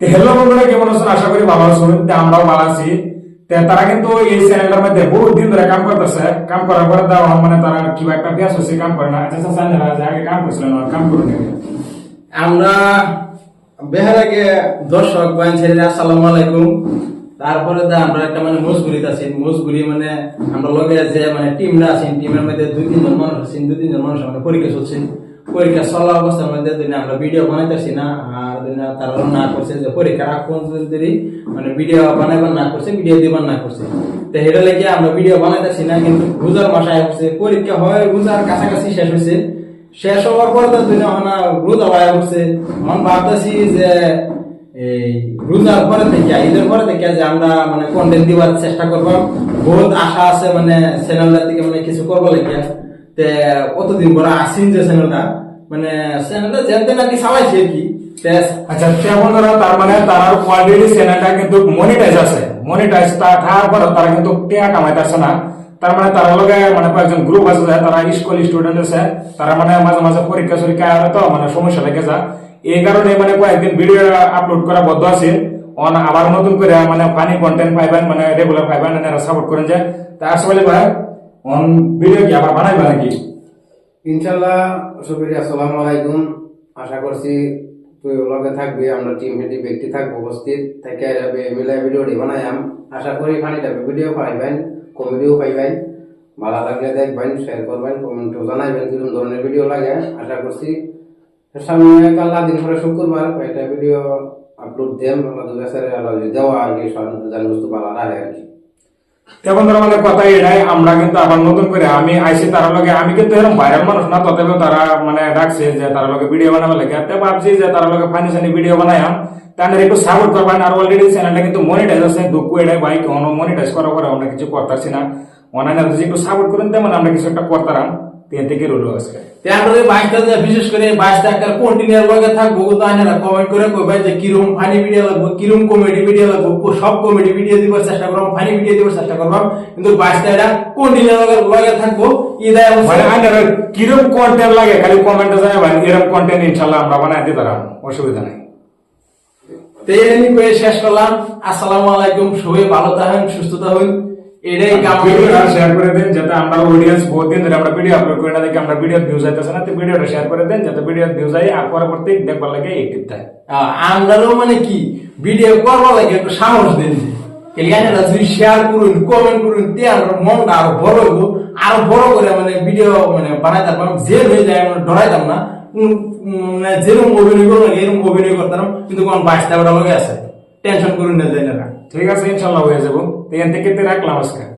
Hello বন্ধুরা, কেমন আছেন? আশা করি ভালো আছেন। আমরাও ভালো আছি। তারা কিন্তু এই চ্যানেলটার মধ্যে বহুত দিন ধরে কাম করতেছে। কাম করার পরে মানে তারা কিবা একটা পেঁয়াজ হচ্ছে, কাম করে না। আচ্ছা চ্যানেল আগে কাম করছিলেন, কাম করুন। আমরা বেহারাকে দর্শক ছেলে আসসালামু আলাইকুম। তারপরে আমরা একটা মানে মজবুরিতে আছি। মজবুরি মানে আমরা লগে যে মানে টিমরা আছি, টিমের মধ্যে দুই তিনজন মানুষ আছি, দুই তিনজন মানুষ আমাদের পরীক্ষা চলছে। পরীক্ষা চলা অবস্থার মধ্যে আমরা ভিডিও বানাইতেছি না। আর তারা না করছে যে পরীক্ষার আগ পর্যন্ত মানে ভিডিও বানাইবার না করছে, ভিডিও দিবার না করছে। তো এটা লেগে আমরা ভিডিও বানাইতেছি না। কিন্তু রোজার মাসে আসছে, পরীক্ষা হয় রোজার কাছাকাছি শেষ হয়েছে। শেষ হওয়ার পর রোজা হয়ে উঠছে। মন ভাবতেছি যে এই রোজার পরে থেকে, ঈদের পরে থেকে যে আমরা মানে কন্টেন্ট দিবার চেষ্টা করবো। বহুত আশা আছে মানে চ্যানেলটা থেকে মানে কিছু করবো লাগিয়া। তে কতদিন পরে আসিন যে চ্যানেলটা যেতে নাকি চালাইছে আর কি। আচ্ছা বন্ধুরা, তার মানে তারা অলরেডি চ্যানেলটা কিন্তু মনিটাইজ আছে। মনিটাইজ থাকার পর তারা কিন্তু টাকা কামাইতেছে না। তার মানে তারা লগে মানে কয়েকজন গ্রুপ আছে, তারা স্কুল স্টুডেন্ট আছে। তারা মানে মাঝে মাঝে পরীক্ষা সরীক্ষা আর তো মানে সমস্যা লেগে যায়। এই কারণে মানে কয়েকদিন ভিডিও আপলোড করা বদ্ধ আছে। আবার নতুন করে মানে ফানি কন্টেন্ট পাইবেন, মানে রেগুলার পাইবেন, সাপোর্ট করেন যায়। তা আসলে ভাই ভিডিও কি আবার বানাইবে নাকি? ইনশাল্লাহ সবির আসসালামু আলাইকুম। আশা করছি তুই লগে থাকবি, আমরা টিম হেডি ব্যক্তি থাকবো উপস্থিত থেকে মিলাই ভিডিওটি বানাইম। আশা করি ফানিটা ভিডিও পাইবেন, কমেডিও পাইবেন। ভালো লাগলে দেখবেন, শেয়ার করবেন, কমেন্টও জানাইবেন কিরকম ধরনের ভিডিও লাগে। আশা করছি সামনে কাল দিন পরে শুক্রবার একটা ভিডিও আপলোড দেন। আল্লাহ দেওয়া আর কি জান বস্তু ভালো রাখে আর কি। এখন ধরো মানে কথা এটাই, আমরা কিন্তু আবার নতুন করে আমি আইসি তারা লগে। আমি কিন্তু এরকম ভাইরাল মানুষ না, তথাপিও তারা মানে ডাকছে যে তারা লগে ভিডিও বানাবে লাগে। ভাবছি যে তারা লগে ফানি সানি ভিডিও বানায়াম, তাদের একটু সাপোর্ট করবেন। আর অলরেডি চ্যানেলটা কিন্তু মনিটাইজ আছে। দুঃখ এটাই ভাই, কোনো মনিটাইজ করার পরে আমরা কিছু করতেছি না। অনলাইনে যদি একটু সাপোর্ট করেন তেমন আমরা কিছু একটা করতাম। তিন থেকে রইল আজকে। বিশেষ করে 22 টাকার কন্টিনিউর লগে থাকবো। কমেন্ট করে কইবেন যে কিরকম ফানি ভিডিও লাগবে, কিরকম কমেডি ভিডিও লাগবে। সব কমেডি ভিডিও দিবার চেষ্টা করব, ফানি ভিডিও দিবার চেষ্টা করব। কিন্তু 22 টাকা কন্টিনিউর লগে থাকবো। মানে আইনার কিরকম কন্টেন্ট লাগে খালি কমেন্টে জানাবেন। এরকম কন্টেন্ট ইনশাআল্লাহ আমরা বানাই দিতে পারব, অসুবিধা নাই। তো এই নিয়ে শেষ করলাম। আসসালামু আলাইকুম। সবাই ভালো থাকেন, সুস্থ থাকুন। এটাই ভিডিওটা শেয়ার করে দেন যাতে আমরা অডিয়েন্স বহুত দিন ধরে আমরা ভিডিও আপলোড করি না, দেখি আমরা ভিডিও ভিউজ আইতেছে না। তো ভিডিওটা শেয়ার করে দেন যাতে ভিডিও ভিউজ আই আর পরবর্তী দেখবার লাগে একটিভ থাকে। আমরাও মানে কি ভিডিও করবার লাগে একটু সাহস দেন। এলিয়ানেরা যদি শেয়ার করুন, কমেন্ট করুন, তে আমরা মনটা আরো বড় হইব। আরো বড় করে মানে ভিডিও মানে বানাইতে পারবো। জেল হয়ে যায় আমরা ডরাইতাম না। মানে যেরকম অভিনয় করবো এরকম অভিনয় করতাম। কিন্তু কোন 22 টাকা লগে আছে, টেনশন করুন না। ঠিক আছে, ইনশাআল্লাহ হয়ে যাবো। এখান থেকে রাখলাম আজকে।